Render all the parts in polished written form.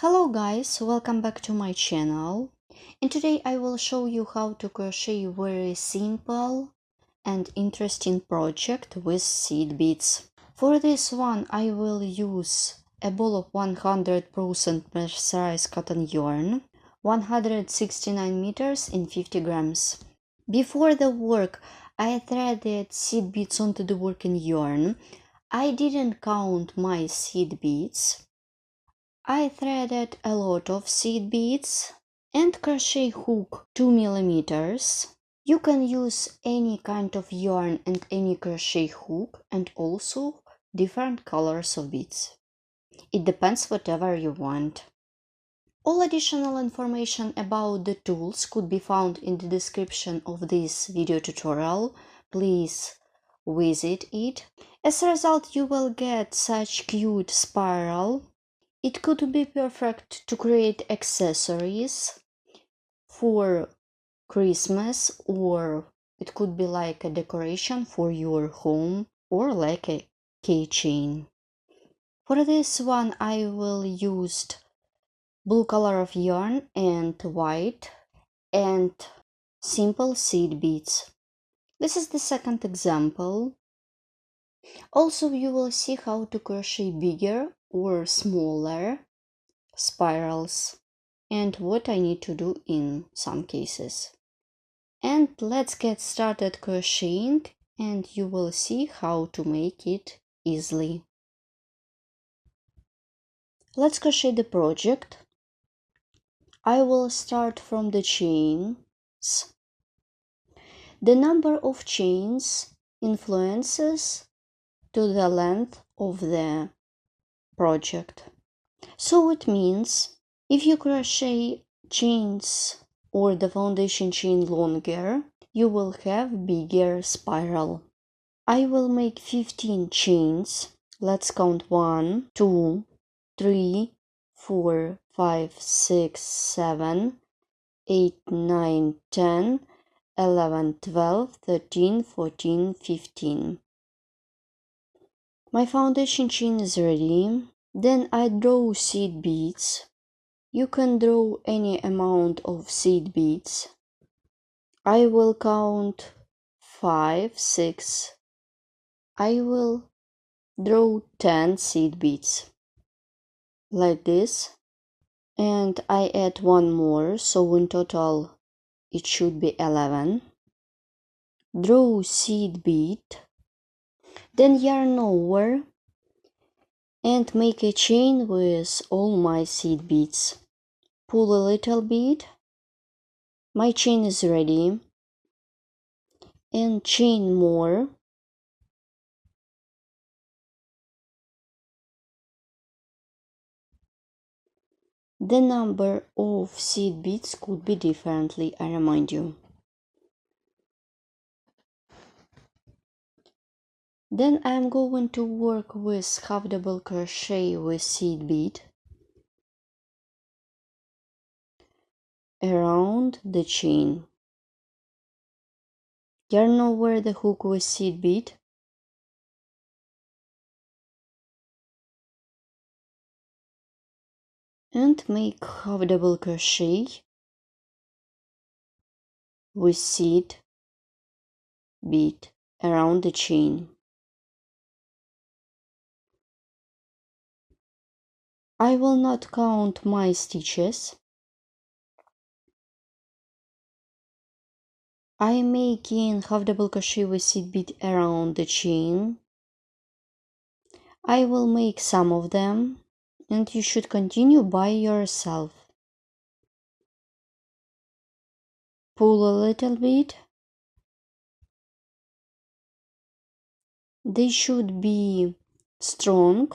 Hello guys, welcome back to my channel, and today I will show you how to crochet very simple and interesting project with seed beads. For this one I will use a ball of 100% mercerized cotton yarn, 169 meters in 50 grams. Before the work I threaded seed beads onto the working yarn. I didn't count my seed beads. I threaded a lot of seed beads and crochet hook 2 millimeters. You can use any kind of yarn and any crochet hook and also different colors of beads. It depends whatever you want. All additional information about the tools could be found in the description of this video tutorial. Please visit it. As a result, you will get such cute spiral. It could be perfect to create accessories for Christmas, or it could be like a decoration for your home or like a keychain. For this one I will use blue color of yarn and white and simple seed beads. This is the second example. Also you will see how to crochet bigger or smaller spirals and what I need to do in some cases. And let's get started crocheting, and you will see how to make it easily. Let's crochet the project. I will start from the chains. The number of chains influences to the length of the project. So it means if you crochet chains or the foundation chain longer, you will have bigger spiral. I will make 15 chains. Let's count 1, 2, 3, 4, 5, 6, 7, 8, 9, 10, 11, 12, 13, 14, 15. My foundation chain is ready. Then I draw seed beads. You can draw any amount of seed beads. I will count 5, 6. I will draw 10 seed beads like this, and I add one more, so in total it should be 11. Draw seed bead, then yarn over and make a chain with all my seed beads. Pull a little bit. My chain is ready, and chain more. The number of seed beads could be differently, I remind you. Then I'm going to work with half double crochet with seed bead around the chain. Yarn over the hook with seed bead. And make half double crochet with seed bead around the chain. I will not count my stitches. I'm making half double crochet with seed bead around the chain. I will make some of them, and you should continue by yourself. Pull a little bit. They should be strong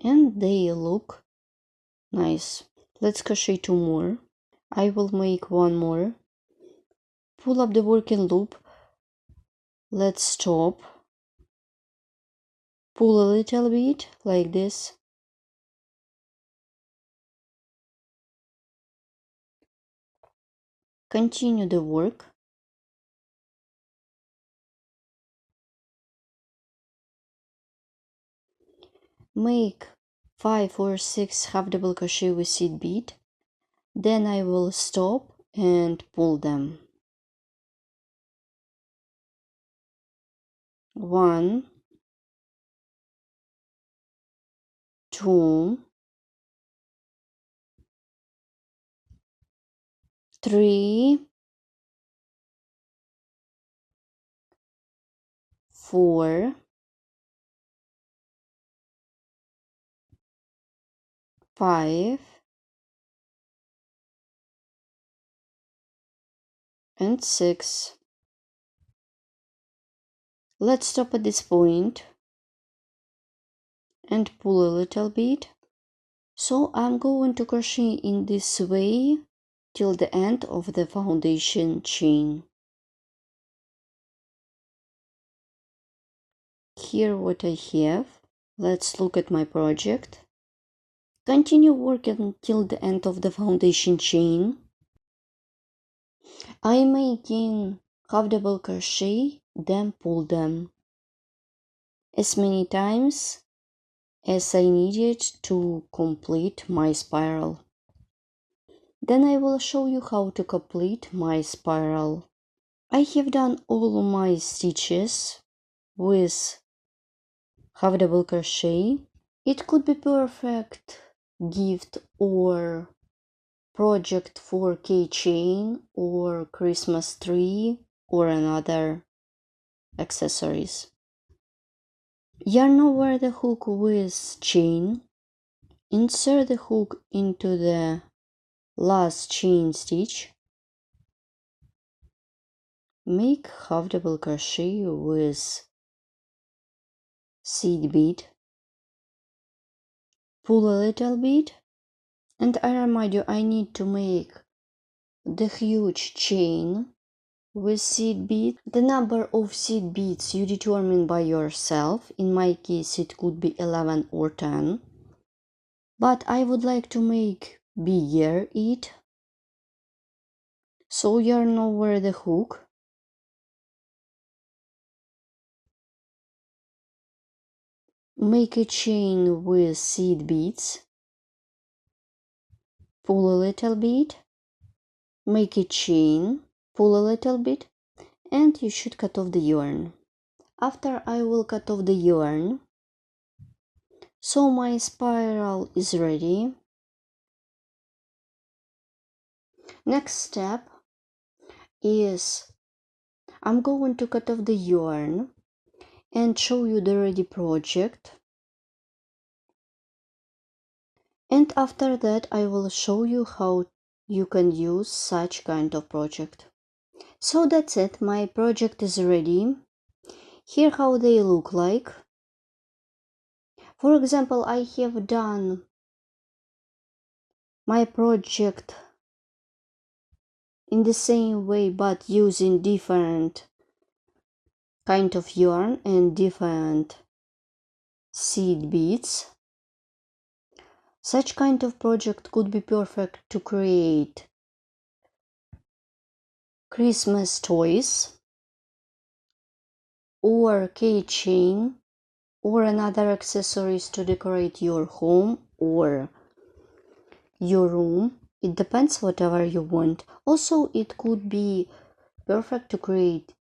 and they look nice. Let's crochet 2 more. I will make 1 more. Pull up the working loop. Let's stop. Pull a little bit like this. Continue the work. Make 5 or 6 half double crochet with seed bead. Then I will stop and pull them. 1, 2, 3, 4, 5, and 6. Let's stop at this point and pull a little bit. So I'm going to crochet in this way till the end of the foundation chain. Here what I have. Let's look at my project. Continue working till the end of the foundation chain. I'm making half double crochet, then pull them as many times as I needed to complete my spiral. Then I will show you how to complete my spiral. I have done all my stitches with half double crochet. It could be perfect gift or project for keychain or Christmas tree or another accessories. Yarn over the hook with chain. Insert the hook into the last chain stitch. Make half double crochet with seed bead. Pull a little bit, and I remind you I need to make the huge chain with seed bead. The number of seed beads you determine by yourself. In my case it could be 11 or 10. But I would like to make bigger it. So yarn over the hook. Make a chain with seed beads. Pull a little bit. Make a chain. Pull a little bit. And you should cut off the yarn. After I will cut off the yarn. So my spiral is ready. Next step is I'm going to cut off the yarn and show you the ready project. And after that I will show you how you can use such kind of project. So that's it, my project is ready. Here how they look like. For example, I have done my project in the same way but using different kind of yarn and different seed beads. Such kind of project could be perfect to create Christmas toys or keychain or another accessories to decorate your home or your room. It depends whatever you want. Also it could be perfect to create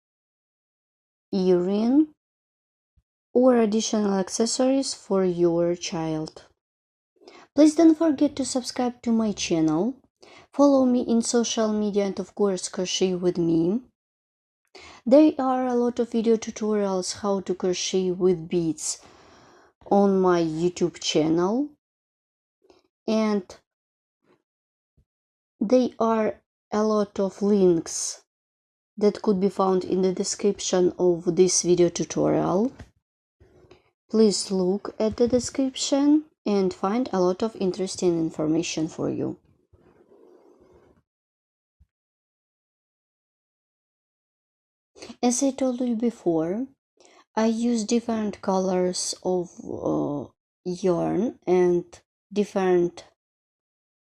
earring or additional accessories for your child. Please don't forget to subscribe to my channel, follow me in social media, and of course crochet with me. There are a lot of video tutorials how to crochet with beads on my YouTube channel, and there are a lot of links that could be found in the description of this video tutorial. Please look at the description and find a lot of interesting information for you. As I told you before, I use different colors of yarn and different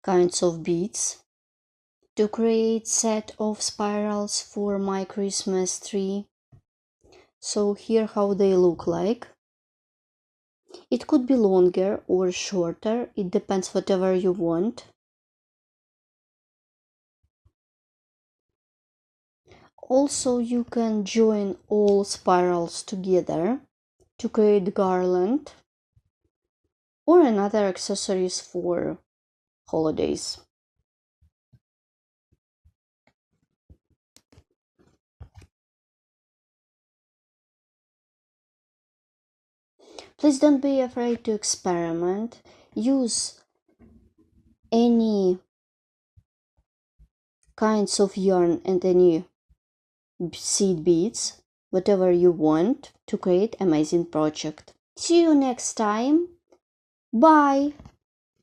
kinds of beads to create set of spirals for my Christmas tree. So here how they look like. It could be longer or shorter, it depends whatever you want. Also, you can join all spirals together to create garland or another accessories for holidays. Please don't be afraid to experiment. Use any kinds of yarn and any seed beads, whatever you want to create amazing project. See you next time. Bye.